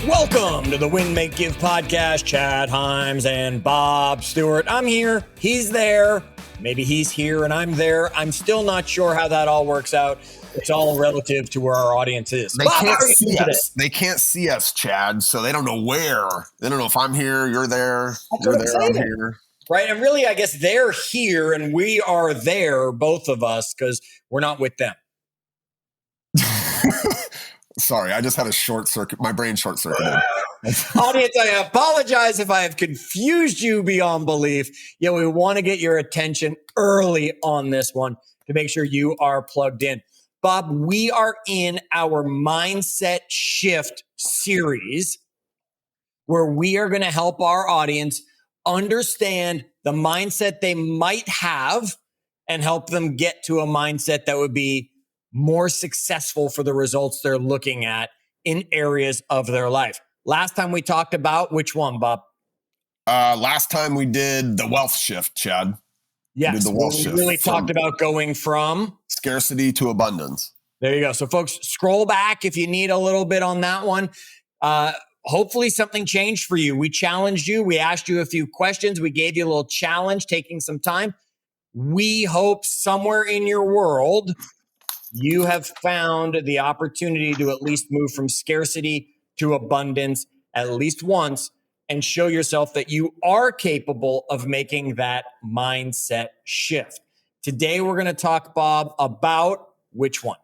Welcome to the Win, Make, Give podcast. Chad Hyams and Bob Stewart. I'm here. He's there. Maybe he's here and I'm there. I'm still not sure how that all works out. It's all relative to where our audience is. They Bob, can't see us. They can't see us, Chad. So they don't know where. They don't know if I'm here, you're there, you're there, I'm here. Right. And really, I guess they're here and we are there, both of us, because we're not with them. Sorry, I just had a short circuit. My brain short circuited. Audience, I apologize if I have confused you beyond belief. Yeah, we want to get your attention early on this one to make sure you are plugged in. Bob, we are in our mindset shift series where we are going to help our audience understand the mindset they might have and help them get to a mindset that would be more successful for the results they're looking at in areas of their life. Last time we talked about which one, Bob? Last time we did the wealth shift, Chad. Yes, we really talked about going from scarcity to abundance. There you go. So folks, scroll back if you need a little bit on that one. Hopefully something changed for you. We challenged you. We asked you a few questions. We gave you a little challenge, taking some time. We hope somewhere in your world, you have found the opportunity to at least move from scarcity to abundance at least once and show yourself that you are capable of making that mindset shift. Today, we're going to talk, Bob, about which one?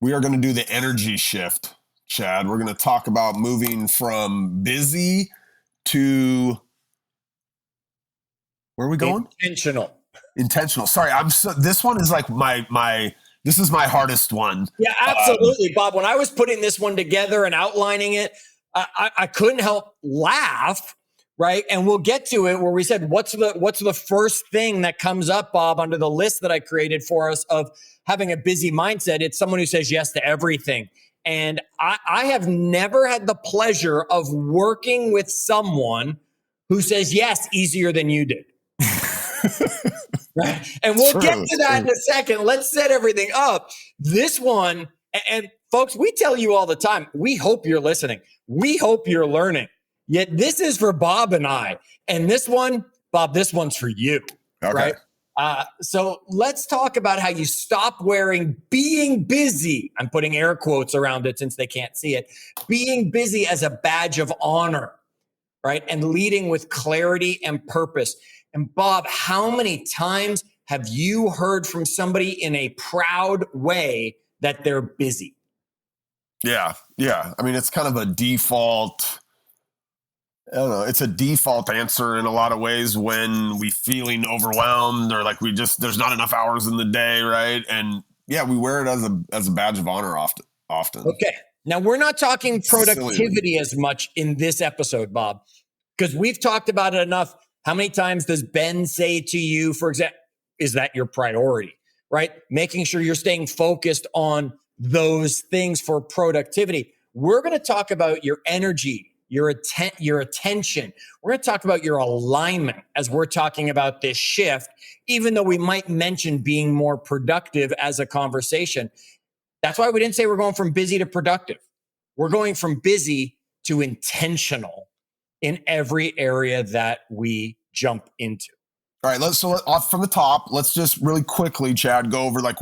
We are going to do the energy shift, Chad. We're going to talk about moving from busy to, where are we going? Intentional. Sorry, this one is like this is my hardest one. Yeah, absolutely, Bob. When I was putting this one together and outlining it, I couldn't help laugh, right? And we'll get to it where we said, what's the first thing that comes up, Bob, under the list that I created for us of having a busy mindset? It's someone who says yes to everything. And I have never had the pleasure of working with someone who says yes easier than you did. Right? And we'll get to that in a second. Let's set everything up. This one, and folks, we tell you all the time, we hope you're listening. We hope you're learning. Yet this is for Bob and I. And this one, Bob, this one's for you. Okay. Right? So let's talk about how you stop wearing being busy. I'm putting air quotes around it since they can't see it. Being busy as a badge of honor, right? And leading with clarity and purpose. And Bob, how many times have you heard from somebody in a proud way that they're busy? Yeah. I mean, it's kind of a default. I don't know. It's a default answer in a lot of ways when we feeling overwhelmed or like there's not enough hours in the day, right? And yeah, we wear it as a badge of honor often. Okay. Now we're not talking productivity as much in this episode, Bob, because we've talked about it enough. How many times does Ben say to you, for example, is that your priority, right? Making sure you're staying focused on those things for productivity. We're going to talk about your energy, your attention. We're going to talk about your alignment as we're talking about this shift, even though we might mention being more productive as a conversation. That's why we didn't say we're going from busy to productive. We're going from busy to intentional in every area that we jump into. All right, so off from the top, let's just really quickly, Chad, go over like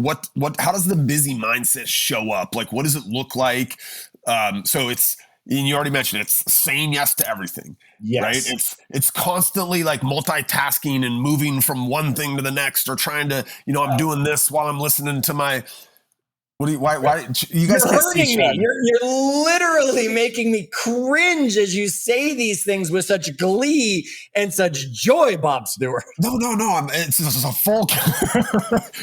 how does the busy mindset show up? Like, what does it look like? So it's, and you already mentioned it's saying yes to everything, right? It's constantly like multitasking and moving from one thing to the next, or trying to, I'm doing this while I'm listening to my. Why you guys can't see me? You're literally making me cringe as you say these things with such glee and such joy, Bob Stewart. No. It's a full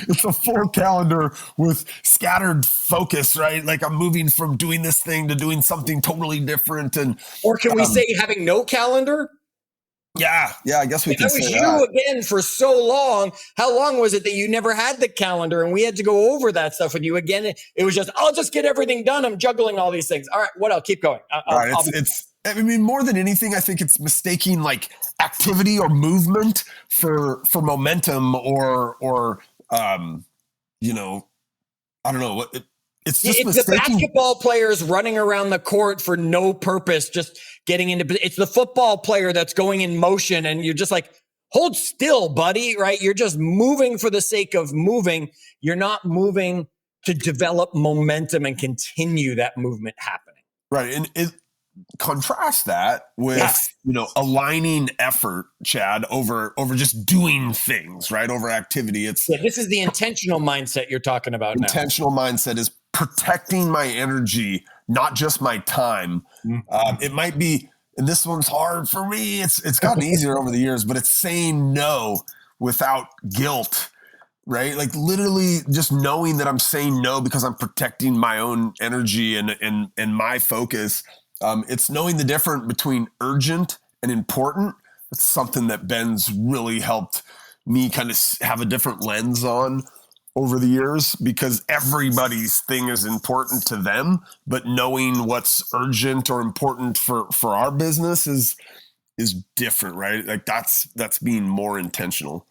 it's a full calendar with scattered focus, right? Like I'm moving from doing this thing to doing something totally different. Or can we say having no calendar? Yeah, I guess we can say that. That was you again for so long. How long was it that you never had the calendar and we had to go over that stuff with you again? It was just, I'll just get everything done. I'm juggling all these things. All right, what else? Keep going. All right, I mean, more than anything, I think it's mistaking like activity or movement for momentum or I don't know. it's just it's the basketball players running around the court for no purpose, just getting into. It's the football player that's going in motion, and you're just like, hold still, buddy. Right? You're just moving for the sake of moving. You're not moving to develop momentum and continue that movement happening. Right, and contrast that with aligning effort, Chad, over just doing things, right? Over activity. This is the intentional mindset you're talking about. Intentional mindset is protecting my energy, not just my time. It might be, and this one's hard for me. It's gotten easier over the years, but it's saying no without guilt, right? Like literally just knowing that I'm saying no because I'm protecting my own energy and my focus. It's knowing the difference between urgent and important. That's something that Ben's really helped me kind of have a different lens on over the years, because everybody's thing is important to them, but knowing what's urgent or important for our business is different, right? Like that's being more intentional.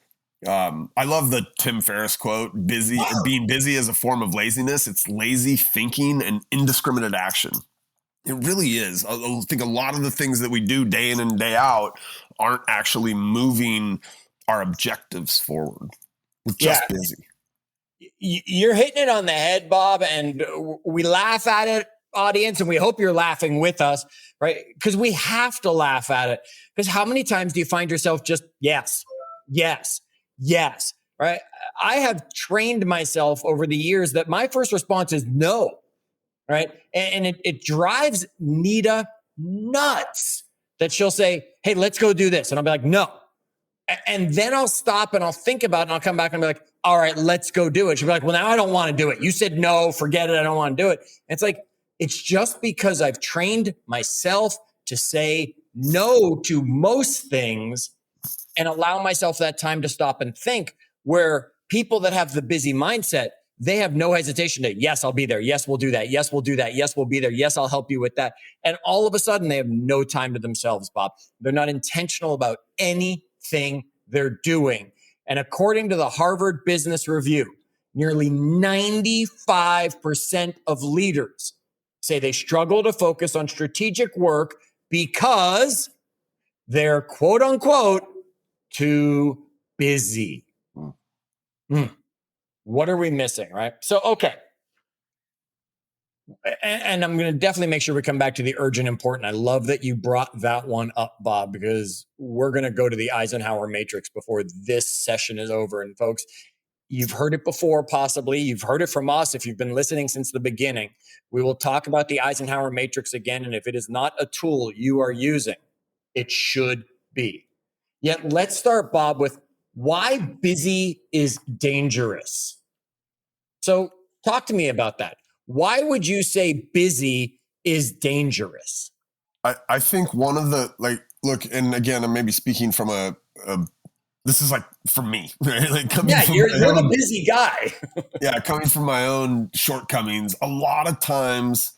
I love the Tim Ferriss quote, being busy is a form of laziness. It's lazy thinking and indiscriminate action. It really is. I think a lot of the things that we do day in and day out aren't actually moving our objectives forward. We're just busy. You're hitting it on the head, Bob, and we laugh at it, audience, and we hope you're laughing with us, right? Because we have to laugh at it. Because how many times do you find yourself just yes, right? I have trained myself over the years that my first response is no, right? And it drives Nita nuts that she'll say, hey, let's go do this. And I'll be like, no. And then I'll stop and I'll think about it and I'll come back and be like, all right, let's go do it. She'll be like, well, now I don't want to do it. You said no, forget it. I don't want to do it. And it's like, it's just because I've trained myself to say no to most things and allow myself that time to stop and think, where people that have the busy mindset, they have no hesitation to, yes, I'll be there. Yes, we'll do that. Yes, we'll do that. Yes, we'll be there. Yes, I'll help you with that. And all of a sudden they have no time to themselves, Bob. They're not intentional about anything they're doing. And according to the Harvard Business Review, nearly 95% of leaders say they struggle to focus on strategic work because they're quote unquote too busy. What are we missing, right? So, okay. And I'm going to definitely make sure we come back to the urgent important. I love that you brought that one up, Bob, because we're going to go to the Eisenhower Matrix before this session is over. And folks, you've heard it before, possibly. You've heard it from us if you've been listening since the beginning. We will talk about the Eisenhower Matrix again. And if it is not a tool you are using, it should be. Yet let's start, Bob, with why busy is dangerous. So talk to me about that. Why would you say busy is dangerous? I think one of the, like, look, and again, I'm maybe speaking from this is like from me, right? Like you're the busy guy. Coming from my own shortcomings, a lot of times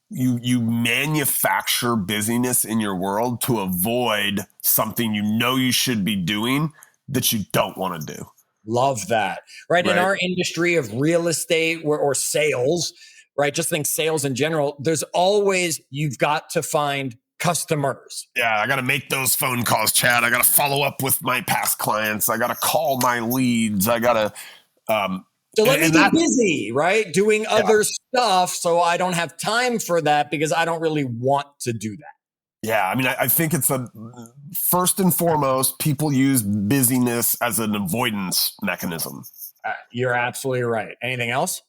you manufacture busyness in your world to avoid something you should be doing that you don't want to do. Love that. Right. In our industry of real estate or sales, right? Just think sales in general, there's always, you've got to find customers. Yeah. I got to make those phone calls, Chad. I got to follow up with my past clients. I got to call my leads. I got to, so let me be busy, right? Doing other stuff. So I don't have time for that because I don't really want to do that. Yeah, I mean, I think it's first and foremost, people use busyness as an avoidance mechanism. You're absolutely right. Anything else?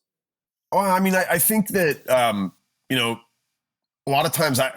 Well, I mean, I think that, a lot of times I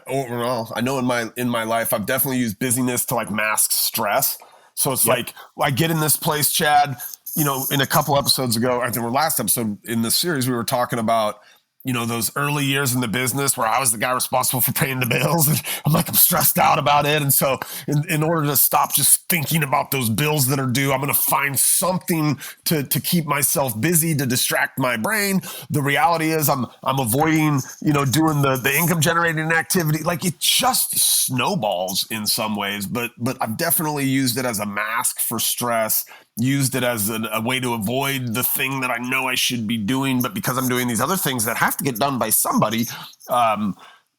know in my life, I've definitely used busyness to like mask stress. So it's like, I get in this place, Chad, in a couple episodes ago, I think last episode in this series, we were talking about, those early years in the business where I was the guy responsible for paying the bills, and I'm stressed out about it. And so in order to stop just thinking about those bills that are due, I'm going to find something to keep myself busy, to distract my brain. The reality is I'm avoiding, doing the income generating activity. Like it just snowballs in some ways, but I've definitely used it as a mask for stress used it as a way to avoid the thing that I know I should be doing, but because I'm doing these other things that have to get done by somebody,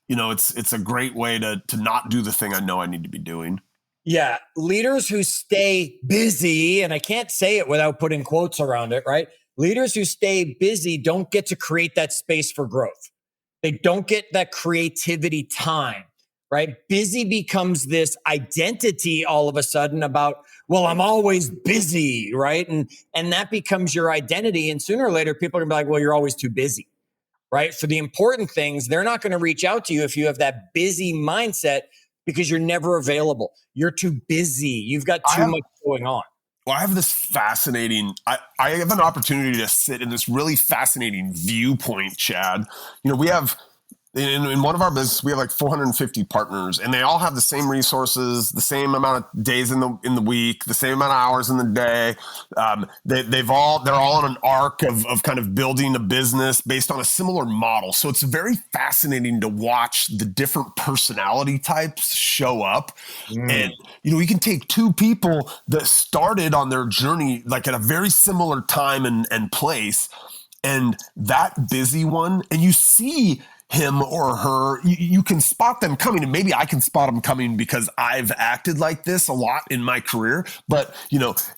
it's a great way to not do the thing I know I need to be doing. Yeah. Leaders who stay busy, and I can't say it without putting quotes around it, right? Leaders who stay busy don't get to create that space for growth. They don't get that creativity time, right? Busy becomes this identity all of a sudden about, well, I'm always busy, right? And that becomes your identity. And sooner or later, people are gonna be like, well, you're always too busy, right? For the important things, they're not going to reach out to you if you have that busy mindset because you're never available. You're too busy. You've got too much going on. Well, I have this fascinating, I have an opportunity to sit in this really fascinating viewpoint, Chad. We have, in one of our businesses, we have like 450 partners, and they all have the same resources, the same amount of days in the week, the same amount of hours in the day. They're all on an arc of kind of building a business based on a similar model. So it's very fascinating to watch the different personality types show up. And, we can take two people that started on their journey like at a very similar time and place, and that busy one, and you see him or her, you can spot them coming, and maybe I can spot them coming because I've acted like this a lot in my career. But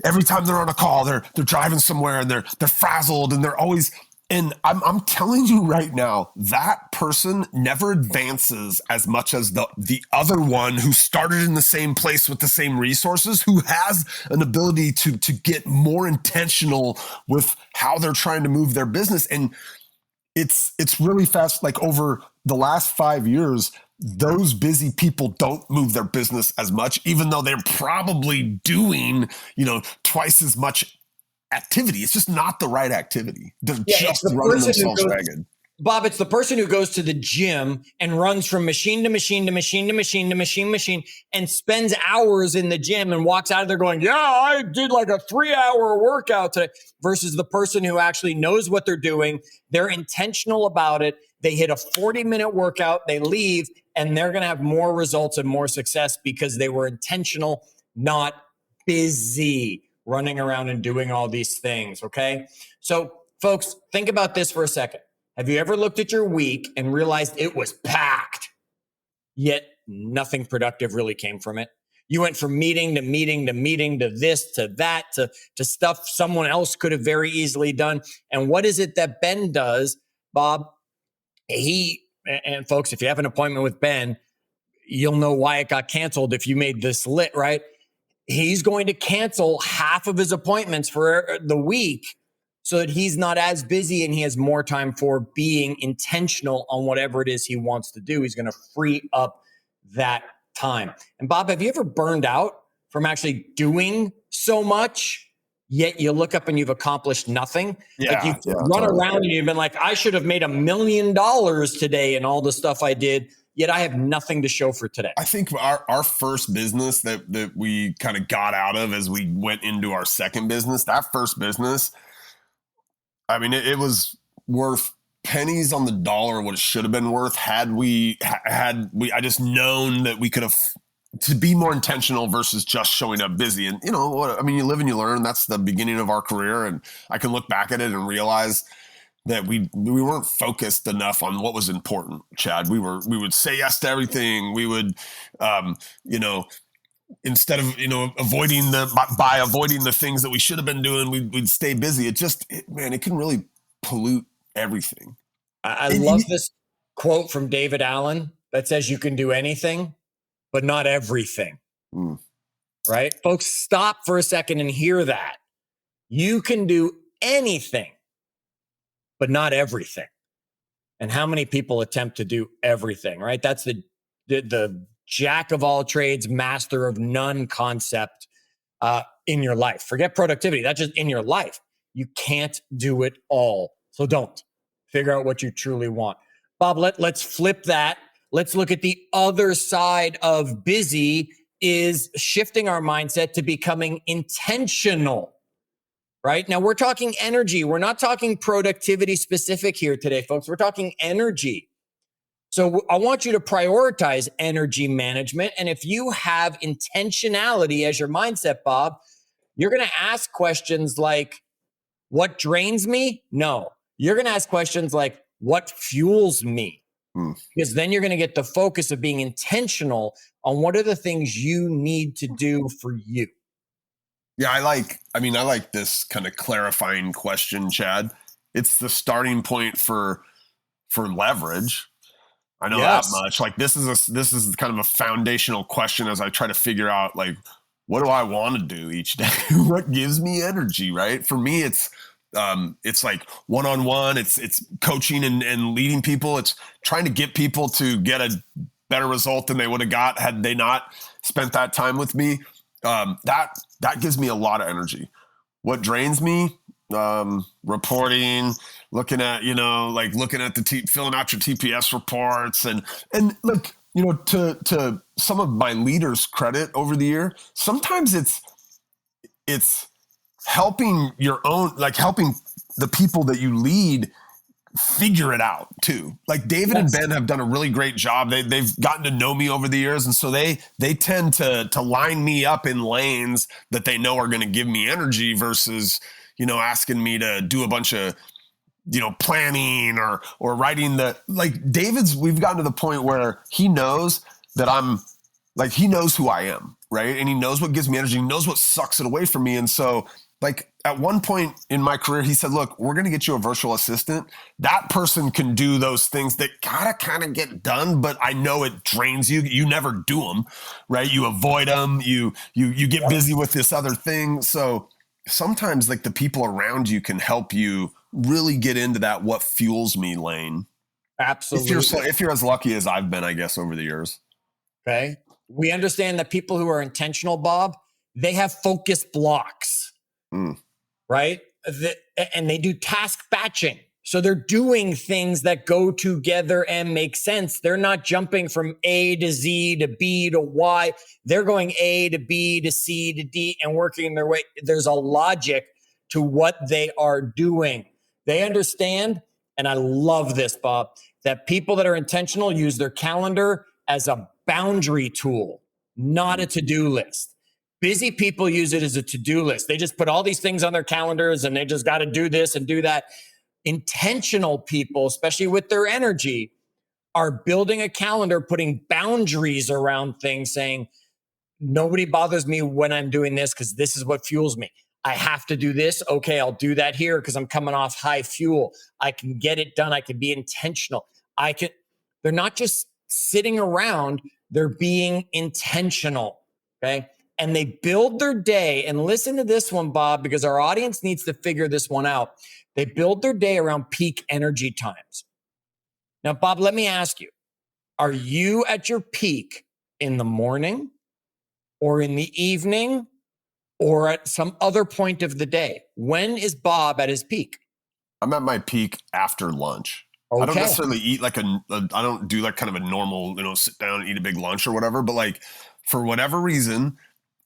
every time they're on a call, they're driving somewhere and they're frazzled, and they're always. And I'm telling you right now, that person never advances as much as the other one who started in the same place with the same resources, who has an ability to get more intentional with how they're trying to move their business. And it's really fast. Like over the last 5 years, those busy people don't move their business as much, even though they're probably doing, twice as much activity. It's just not the right activity. They're just running themselves ragged. Bob, it's the person who goes to the gym and runs from machine to machine to machine to machine to machine and spends hours in the gym and walks out of there going, yeah, I did like a 3-hour workout today, versus the person who actually knows what they're doing. They're intentional about it. They hit a 40-minute workout, they leave, and they're going to have more results and more success because they were intentional, not busy running around and doing all these things. Okay. So folks, think about this for a second. Have you ever looked at your week and realized it was packed, yet nothing productive really came from it? You went from meeting to meeting to meeting to this, to that, to stuff someone else could have very easily done. And what is it that Ben does, Bob? And folks, if you have an appointment with Ben, you'll know why it got canceled if you made this lit, right? He's going to cancel half of his appointments for the week so that he's not as busy and he has more time for being intentional on whatever it is he wants to do. He's going to free up that time. And Bob, have you ever burned out from actually doing so much, yet you look up and you've accomplished nothing? Like you run around and you've been like, I should have made $1 million today and all the stuff I did, yet I have nothing to show for today. I think our first business that we kind of got out of as we went into our second business, that first business, I mean, it was worth pennies on the dollar what it should have been worth had I just known that we could have to be more intentional versus just showing up busy. And you live and you learn. That's the beginning of our career. And I can look back at it and realize that we weren't focused enough on what was important, Chad. We would say yes to everything. We would, instead of, avoiding the things that we should have been doing, we'd stay busy. It can really pollute everything. I love this quote from David Allen that says you can do anything, but not everything. Right? Folks, stop for a second and hear that. You can do anything, but not everything. And how many people attempt to do everything, right? That's the jack of all trades, master of none concept in your life. Forget productivity. That's just in your life. You can't do it all. So don't. Figure out what you truly want. Bob, let's flip that. Let's look at the other side of busy, is shifting our mindset to becoming intentional. Right? Now, we're talking energy. We're not talking productivity specific here today, folks. We're talking energy. So I want you to prioritize energy management. And if you have intentionality as your mindset, Bob, You're going to ask questions like, what drains me? No. You're going to ask questions like, what fuels me? Because then you're going to get the focus of being intentional on what are the things you need to do for you. Yeah, I like this kind of clarifying question, Chad. It's the starting point for leverage. I know that much. Like this is kind of a foundational question as I try to figure out, like, what do I want to do each day? What gives me energy, right? For me, it's like one-on-one, it's coaching and leading people. It's trying to get people to get a better result than they would have got had they not spent that time with me. That gives me a lot of energy. What drains me? Reporting, looking at filling out your TPS reports and like, to some of my leaders' credit over the year, sometimes it's helping helping the people that you lead figure it out too. Like David and Ben have done a really great job. They've gotten to know me over the years. And so they tend to line me up in lanes that they know are going to give me energy versus, asking me to do a bunch of, planning or writing we've gotten to the point where he knows that he knows who I am. Right. And he knows what gives me energy. He knows what sucks it away from me. And so at one point in my career, he said, look, we're going to get you a virtual assistant. That person can do those things that gotta kind of get done, but I know it drains you. You never do them, right? You avoid them. You get busy with this other thing. So sometimes the people around you can help you really get into that what fuels me lane. Absolutely. If you're as lucky as I've been, I guess, over the years. Okay. We understand that people who are intentional, Bob, they have focus blocks. Right? And they do task batching. So they're doing things that go together and make sense. They're not jumping from A to Z to B to Y. They're going A to B to C to D and working their way. There's a logic to what they are doing. They understand, and I love this, Bob, that people that are intentional use their calendar as a boundary tool, not a to-do list. Busy people use it as a to-do list. They just put all these things on their calendars and they just got to do this and do that. Intentional people, especially with their energy, are building a calendar, putting boundaries around things, saying, nobody bothers me when I'm doing this because this is what fuels me. I have to do this. Okay, I'll do that here because I'm coming off high fuel. I can get it done. I can be intentional. They're not just sitting around, they're being intentional. Okay. And they build their day, and listen to this one, Bob, because our audience needs to figure this one out. They build their day around peak energy times. Now, Bob, let me ask you, are you at your peak in the morning or in the evening or at some other point of the day? When is Bob at his peak? I'm at my peak after lunch. Okay. I don't necessarily eat I don't do kind of a normal, sit down and eat a big lunch or whatever, but for whatever reason,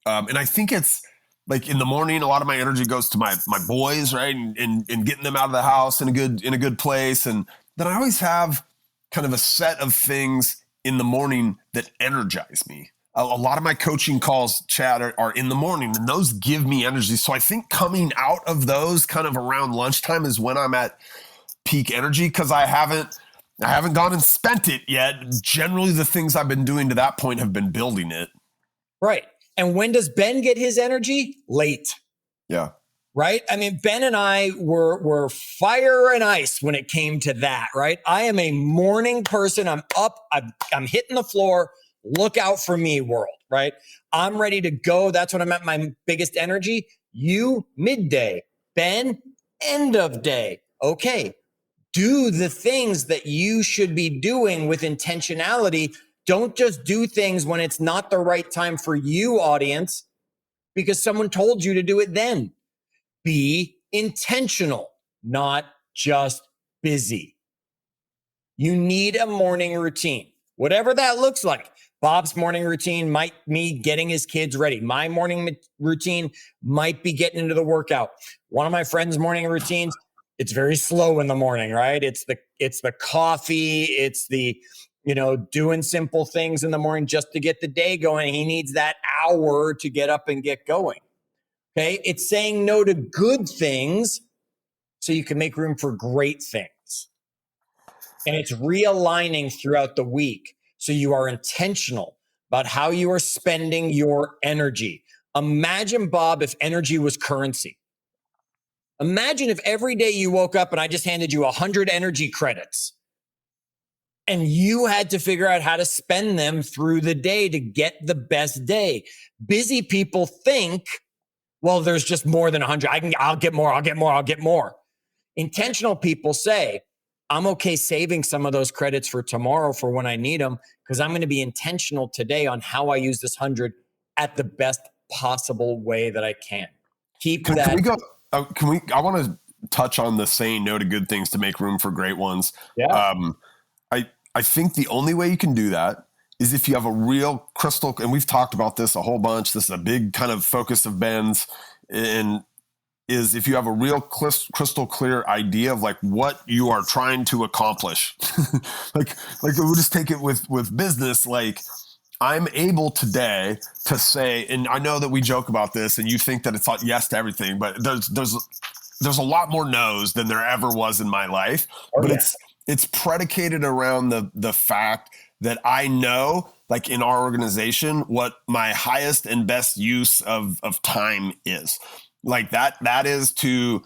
and I think it's in the morning, a lot of my energy goes to my boys, right? And getting them out of the house in a good place. And then I always have kind of a set of things in the morning that energize me. A lot of my coaching calls, Chad, are in the morning, and those give me energy. So I think coming out of those kind of around lunchtime is when I'm at peak energy, because I haven't gone and spent it yet. Generally, the things I've been doing to that point have been building it. Right. And when does Ben get his energy? Late. Yeah. Right. I mean, Ben and I were fire and ice when it came to that. Right. I am a morning person. I'm up. I'm hitting the floor. Look out for me, world. Right. I'm ready to go. That's when I'm at my biggest energy. You midday. Ben, end of day. Okay. Do the things that you should be doing with intentionality. Don't just do things when it's not the right time for you, audience, because someone told you to do it then. Be intentional, not just busy. You need a morning routine, whatever that looks like. Bob's morning routine might be getting his kids ready. My morning routine might be getting into the workout. One of my friends' morning routines, it's very slow in the morning, right? It's the coffee, it's the doing simple things in the morning just to get the day going. He needs that hour to get up and get going. Okay. It's saying no to good things so you can make room for great things. And it's realigning throughout the week. So you are intentional about how you are spending your energy. Imagine, Bob, if energy was currency. Imagine if every day you woke up and I just handed you 100 energy credits and you had to figure out how to spend them through the day to get the best day. Busy people think, well, there's just more than 100. I'll get more. Intentional people say, I'm okay saving some of those credits for tomorrow for when I need them, because I'm going to be intentional today on how I use this 100 at the best possible way that I can. Can we go? I want to touch on the saying no to good things to make room for great ones. Yeah. I think the only way you can do that is if you have a real crystal, and we've talked about this a whole bunch. This is a big kind of focus of Ben's, and is if you have a real crystal clear idea of like what you are trying to accomplish. like we'll just take it with business. Like, I'm able today to say, and I know that we joke about this and you think that it's like yes to everything, but there's a lot more no's than there ever was in my life. But it's predicated around the fact that I know, like in our organization, what my highest and best use of time is. Like that is to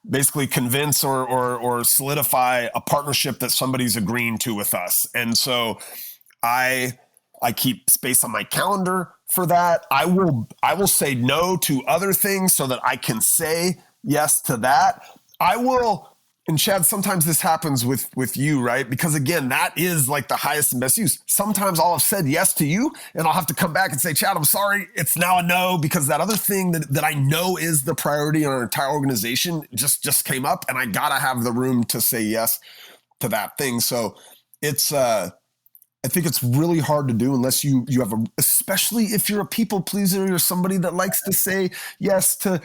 basically convince or solidify a partnership that somebody's agreeing to with us. And so I keep space on my calendar for that. I will say no to other things so that I can say yes to that. I will. And Chad, sometimes this happens with you, right? Because again, that is like the highest and best use. Sometimes I'll have said yes to you and I'll have to come back and say, Chad, I'm sorry. It's now a no, because that other thing that I know is the priority in our entire organization just came up, and I gotta have the room to say yes to that thing. So it's, I think it's really hard to do unless you have especially if you're a people pleaser or somebody that likes to say yes to,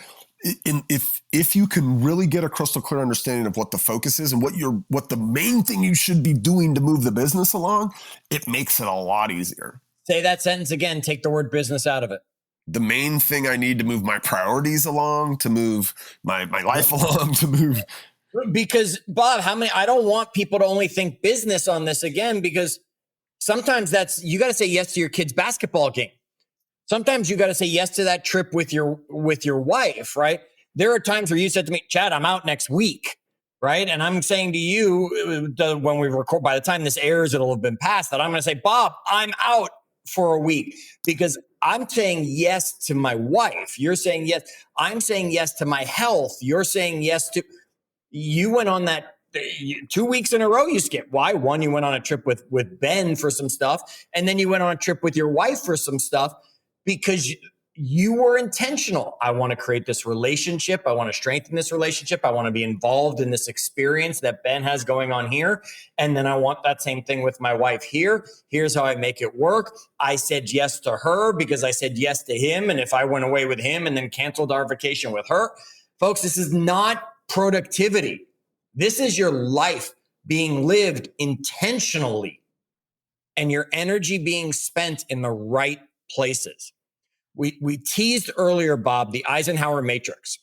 if you can really get a crystal clear understanding of what the focus is and what the main thing you should be doing to move the business along, it makes it a lot easier. Say that sentence again. Take the word business out of it. The main thing I need to move my priorities along, to move my life along, to move. Because Bob, I don't want people to only think business on this again, because sometimes you got to say yes to your kid's basketball game. Sometimes you got to say yes to that trip with your wife, right? There are times where you said to me, Chad, I'm out next week, right? And I'm saying to you, when we record, by the time this airs, it'll have been past that. I'm going to say, Bob, I'm out for a week, because I'm saying yes to my wife. You're saying yes. I'm saying yes to my health. You're saying yes to, you went on that 2 weeks in a row you skipped. Why? One, you went on a trip with Ben for some stuff. And then you went on a trip with your wife for some stuff, because you were intentional. I want to create this relationship. I want to strengthen this relationship. I want to be involved in this experience that Ben has going on here. And then I want that same thing with my wife here. Here's how I make it work. I said yes to her because I said yes to him. And if I went away with him and then canceled our vacation with her, folks, this is not productivity. This is your life being lived intentionally and your energy being spent in the right places. We teased earlier, Bob, the Eisenhower Matrix.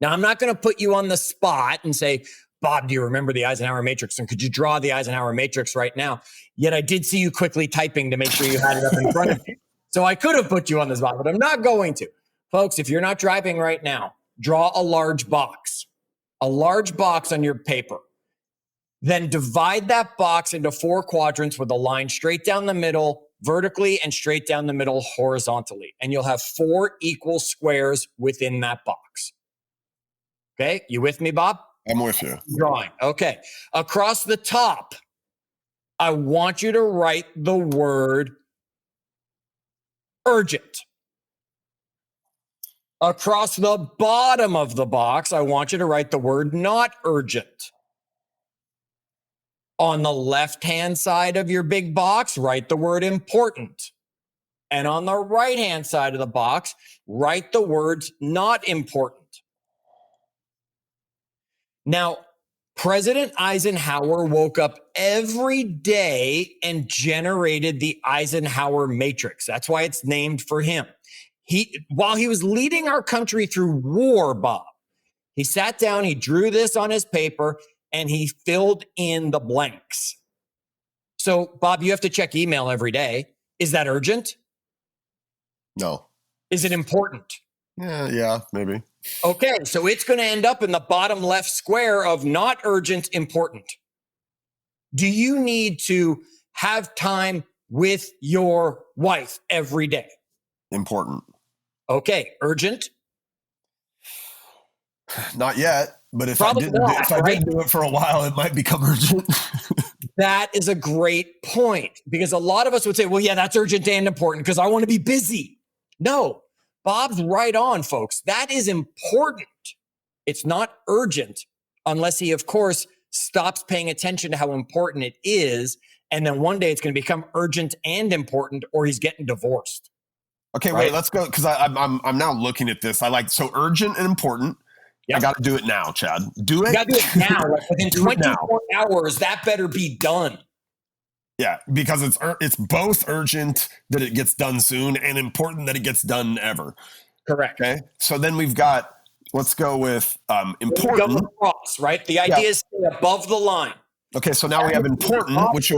Now, I'm not going to put you on the spot and say, Bob, do you remember the Eisenhower Matrix? And could you draw the Eisenhower Matrix right now? Yet I did see you quickly typing to make sure you had it up in front of you. So I could have put you on the spot, but I'm not going to. Folks, if you're not driving right now, draw a large box on your paper. Then divide that box into 4 quadrants with a line straight down the middle, vertically, and straight down the middle horizontally. And you'll have 4 equal squares within that box. Okay, you with me, Bob? I'm with you. Drawing. Okay. Across the top, I want you to write the word urgent. Across the bottom of the box, I want you to write the word not urgent. On the left-hand side of your big box, write the word important. And on the right-hand side of the box, write the words not important. Now, President Eisenhower woke up every day and generated the Eisenhower Matrix. That's why it's named for him. while he was leading our country through war, Bob, he sat down, he drew this on his paper, and he filled in the blanks. So, Bob, you have to check email every day. Is that urgent? No. Is it important? Yeah, maybe. Okay, so it's going to end up in the bottom left square of not urgent, important. Do you need to have time with your wife every day? Important. Okay, urgent? Not yet, but if Probably I didn't do it for a while, it might become urgent. That is a great point, because a lot of us would say, well, yeah, that's urgent and important because I want to be busy. No, Bob's right on, folks. That is important. It's not urgent unless he, of course, stops paying attention to how important it is. And then one day it's going to become urgent and important, or he's getting divorced. Okay, right? Wait, let's go, because I'm now looking at this. So urgent and important. Yep. I got to do it now, Chad. Do it. You got to do it now. Like within 24 hours, that better be done. Yeah, because it's both urgent that it gets done soon and important that it gets done ever. Correct. Okay, so then we've got, let's go with important. Go across, right? The idea is stay above the line. Okay, so now we have important, which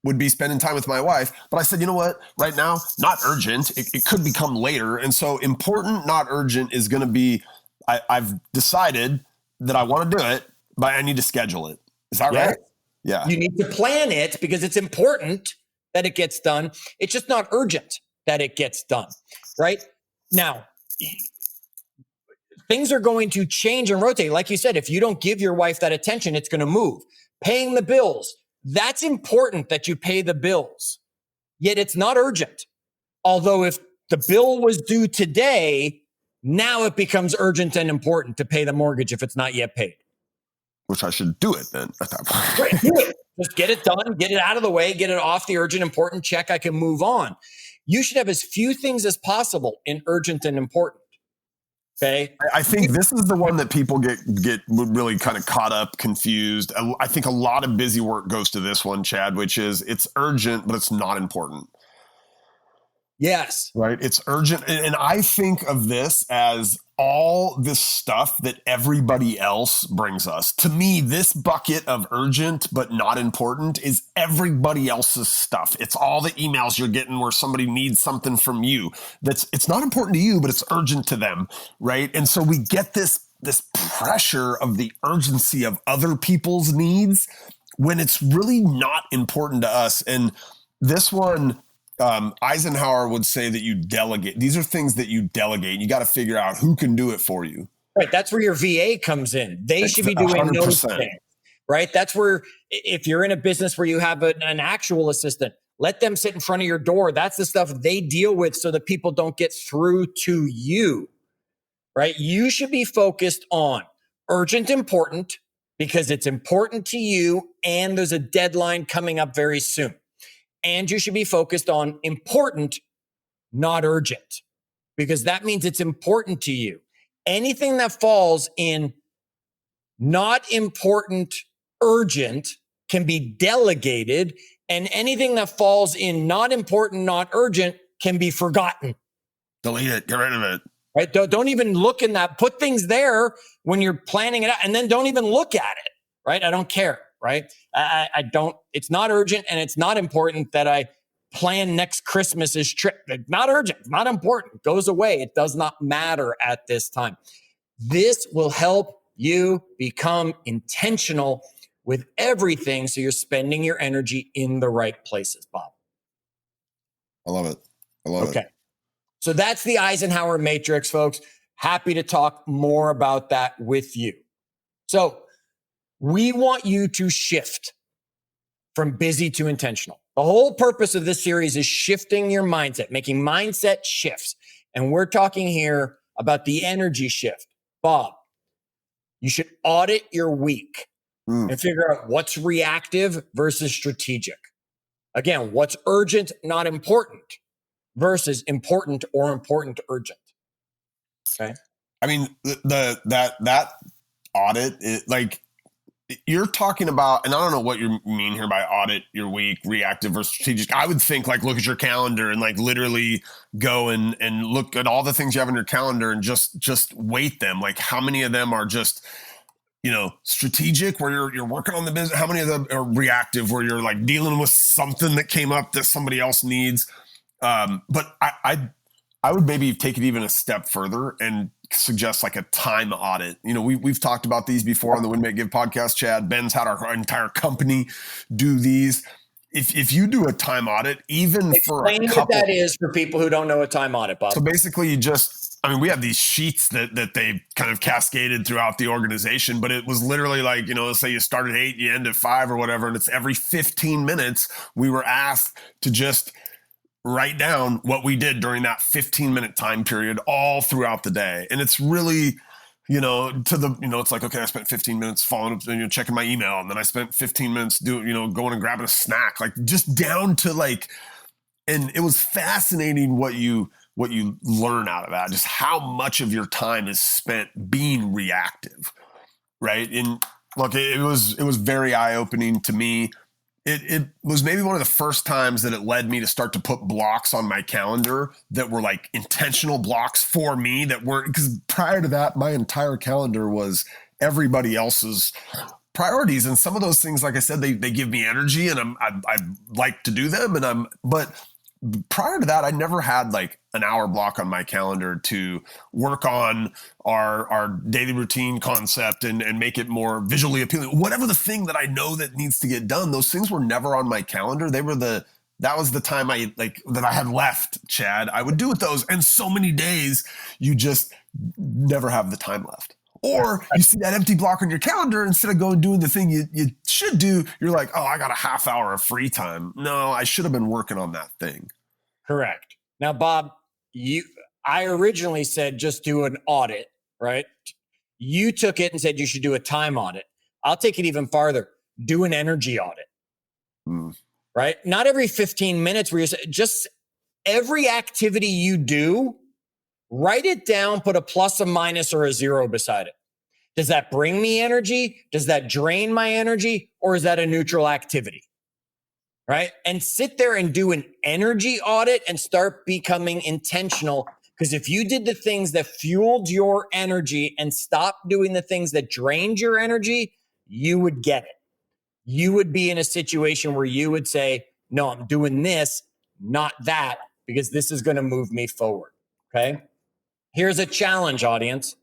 would be spending time with my wife. But I said, you know what? Right now, not urgent. It could become later. And so important, not urgent is going to be, I've decided that I want to do it, but I need to schedule it. Is that right? Yeah. You need to plan it because it's important that it gets done. It's just not urgent that it gets done, right? Now, things are going to change and rotate. Like you said, if you don't give your wife that attention, it's going to move. Paying the bills, that's important that you pay the bills. Yet it's not urgent. Although if the bill was due today, now it becomes urgent and important to pay the mortgage if it's not yet paid. Which I should do it then at that point. Right, do it. Just get it done, get it out of the way, get it off the urgent, important check. I can move on. You should have as few things as possible in urgent and important. Okay. I think this is the one that people get really kind of caught up, confused. I think a lot of busy work goes to this one, Chad, which is it's urgent, but it's not important. Yes. Right. It's urgent. And I think of this as all this stuff that everybody else brings us. To me, this bucket of urgent but not important is everybody else's stuff. It's all the emails you're getting where somebody needs something from you. It's not important to you, but it's urgent to them. Right. And so we get this pressure of the urgency of other people's needs when it's really not important to us. And this one, Eisenhower would say that you delegate. These are things that you delegate. You got to figure out who can do it for you. Right. That's where your VA comes in. They should be doing 100%. Those things. Right. That's where, if you're in a business where you have an actual assistant, let them sit in front of your door. That's the stuff they deal with so that people don't get through to you. Right. You should be focused on urgent, important, because it's important to you and there's a deadline coming up very soon. And you should be focused on important, not urgent, because that means it's important to you. Anything that falls in not important, urgent can be delegated, and anything that falls in not important, not urgent can be forgotten. Delete it. Get rid of it. Right? Don't even look in that. Put things there when you're planning it out, and then don't even look at it. Right? I don't care. Right? I don't, it's not urgent and it's not important that I plan next Christmas's trip. It's not urgent. It's not important. It goes away. It does not matter at this time. This will help you become intentional with everything so you're spending your energy in the right places, Bob. I love it. I love it. Okay. So that's the Eisenhower Matrix, folks. Happy to talk more about that with you. So, we want you to shift from busy to intentional. The whole purpose of this series is shifting your mindset, making mindset shifts. And we're talking here about the energy shift. Bob, you should audit your week and figure out what's reactive versus strategic. Again, what's urgent, not important versus important or important, urgent. Okay. I mean, that audit, you're talking about, and I don't know what you mean here by audit your week, reactive or strategic. I would think like look at your calendar and like literally go and look at all the things you have in your calendar and just weight them. Like how many of them are just, strategic where you're working on the business? How many of them are reactive where you're like dealing with something that came up that somebody else needs? But I would maybe take it even a step further and suggest like a time audit. We've talked about these before on the Win Make Give podcast, Chad. Ben's had our entire company do these. If you do a time audit, even explain for what that is for people who don't know a time audit, Bob. So basically we have these sheets that they kind of cascaded throughout the organization, but it was literally like, let's say you start at 8, you end at 5 or whatever. And it's every 15 minutes we were asked to just write down what we did during that 15-minute time period all throughout the day. And it's really, it's like, okay, I spent 15 minutes following up, checking my email. And then I spent 15 minutes going and grabbing a snack, like just down to like, and it was fascinating what you learn out of that, just how much of your time is spent being reactive. Right. And look, it was very eye-opening to me. It was maybe one of the first times that it led me to start to put blocks on my calendar that were like intentional blocks for me because prior to that, my entire calendar was everybody else's priorities. And some of those things, like I said, they give me energy and I like to do them. But prior to that, I never had like an hour block on my calendar to work on our daily routine concept and make it more visually appealing. Whatever the thing that I know that needs to get done, those things were never on my calendar. That was the time that I had left, Chad. I would do with those. And so many days you just never have the time left. Or you see that empty block on your calendar, instead of going doing the thing you should do, you're like, oh, I got a half hour of free time. No, I should have been working on that thing. Correct. Now, Bob, I originally said just do an audit, right? You took it and said you should do a time audit. I'll take it even farther. Do an energy audit, right? Not every 15 minutes where just every activity you do, write it down, put a plus, a minus, or a 0 beside it. Does that bring me energy? Does that drain my energy? Or is that a neutral activity? Right? And sit there and do an energy audit and start becoming intentional. Because if you did the things that fueled your energy and stopped doing the things that drained your energy, you would get it. You would be in a situation where you would say, no, I'm doing this, not that, because this is going to move me forward. Okay. Here's a challenge, audience.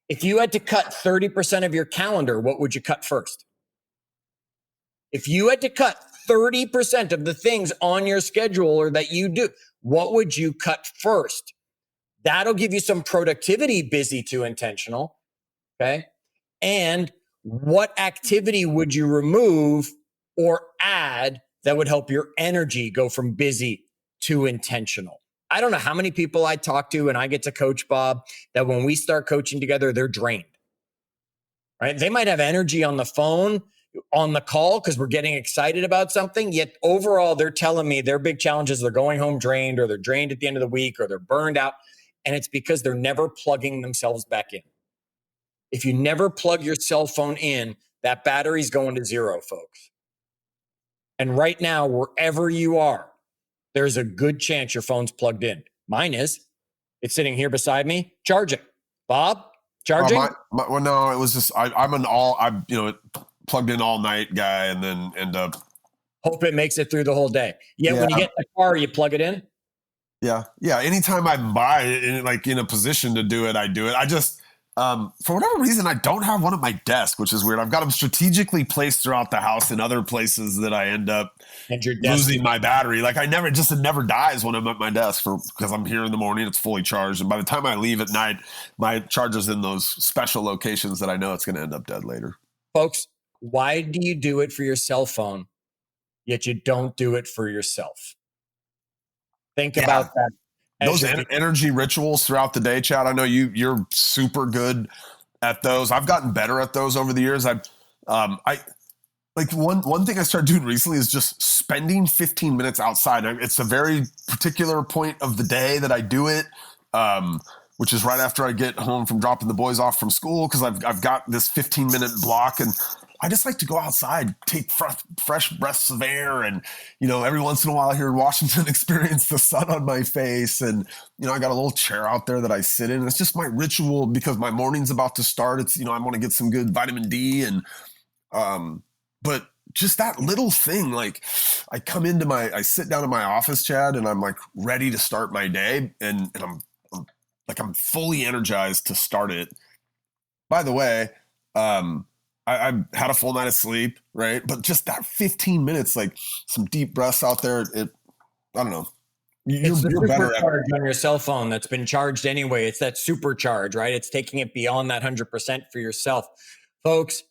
If you had to cut 30% of your calendar, what would you cut first? If you had to cut 30% of the things on your schedule or that you do, what would you cut first? That'll give you some productivity, busy to intentional. Okay. And what activity would you remove or add that would help your energy go from busy to intentional? I don't know how many people I talk to and I get to coach, Bob, that when we start coaching together, they're drained, right? They might have energy on the phone, on the call, because we're getting excited about something. Yet overall, they're telling me their big challenges, they're going home drained, or they're drained at the end of the week, or they're burned out. And it's because they're never plugging themselves back in. If you never plug your cell phone in, that battery's going to 0, folks. And right now, wherever you are, there's a good chance your phone's plugged in. Mine is. It's sitting here beside me, charging. Bob, charging? Well, no, it was just, plugged in all night guy and then end up. Hope it makes it through the whole day. Yet when you get in the car, you plug it in? Yeah. Anytime I'm in a position to do it, I do it. I just, for whatever reason, I don't have one at my desk, which is weird. I've got them strategically placed throughout the house in other places that I end up losing my battery. Like it never dies when I'm at my desk because I'm here in the morning, it's fully charged. And by the time I leave at night, my charger's in those special locations that I know it's going to end up dead later. Folks, why do you do it for your cell phone, yet you don't do it for yourself? Think about that. Those energy rituals throughout the day, Chad. I know you're super good at those. I've gotten better at those over the years. One thing I started doing recently is just spending 15 minutes outside. It's a very particular point of the day that I do it, which is right after I get home from dropping the boys off from school, because I've got this 15-minute block, and I just like to go outside, take fresh breaths of air, and, every once in a while here in Washington, experience the sun on my face. And, I got a little chair out there that I sit in. It's just my ritual because my morning's about to start. It's, I want to get some good vitamin D and, but just that little thing, like I sit down in my office, Chad, and I'm like ready to start my day. And I'm fully energized to start it. By the way, I had a full night of sleep, right? But just that 15 minutes, like some deep breaths out there, I don't know. You're better at on your cell phone that's been charged anyway. It's that supercharge, right? It's taking it beyond that 100% for yourself. Folks,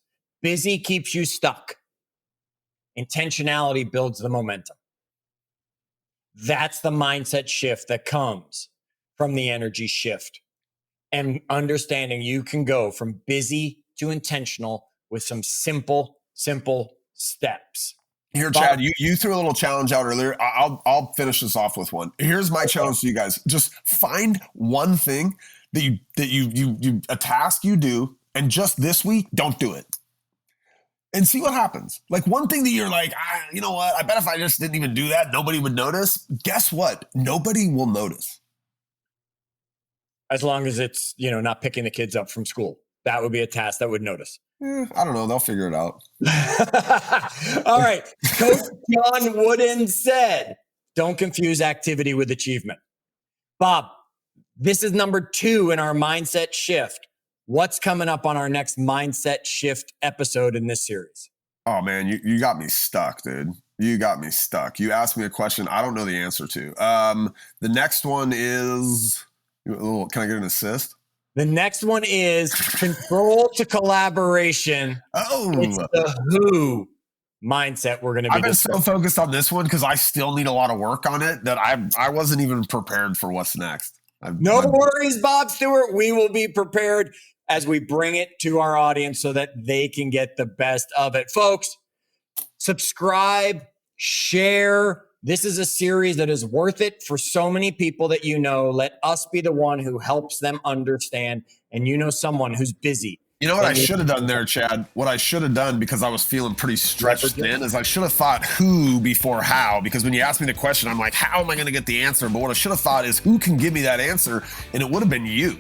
busy keeps you stuck. Intentionality builds the momentum. That's the mindset shift that comes from the energy shift and understanding you can go from busy to intentional with some simple steps. Here, Chad, you threw a little challenge out earlier. I'll finish this off with one. Here's my challenge to you guys. Just find one thing that you a task you do, and just this week, don't do it. And see what happens. Like one thing that you're like, you know what? I bet if I just didn't even do that, nobody would notice. Guess what? Nobody will notice. As long as it's, not picking the kids up from school. That would be a task that would notice. I don't know. They'll figure it out. All right. Coach John Wooden said, don't confuse activity with achievement. Bob, this is number 2 in our mindset shift. What's coming up on our next mindset shift episode in this series? Oh man, you got me stuck, dude. You got me stuck. You asked me a question I don't know the answer to. The next one is, can I get an assist? The next one is control to collaboration. Oh, it's the who mindset we're going to be. I've been so focused on this one because I still need a lot of work on it that I wasn't even prepared for what's next. No worries, Bob Stewart. We will be prepared as we bring it to our audience so that they can get the best of it. Folks, subscribe, share. This is a series that is worth it for so many people that Let us be the one who helps them understand. And someone who's busy. You know what I should have done there, Chad? What I should have done, because I was feeling pretty stretched thin, is I should have thought who before how. Because when you asked me the question, I'm like, how am I going to get the answer? But what I should have thought is who can give me that answer? And it would have been you.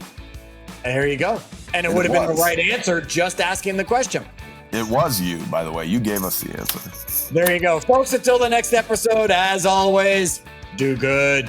There you go. And it would have been the right answer just asking the question. It was you, by the way. You gave us the answer. There you go. Folks, until the next episode, as always, do good.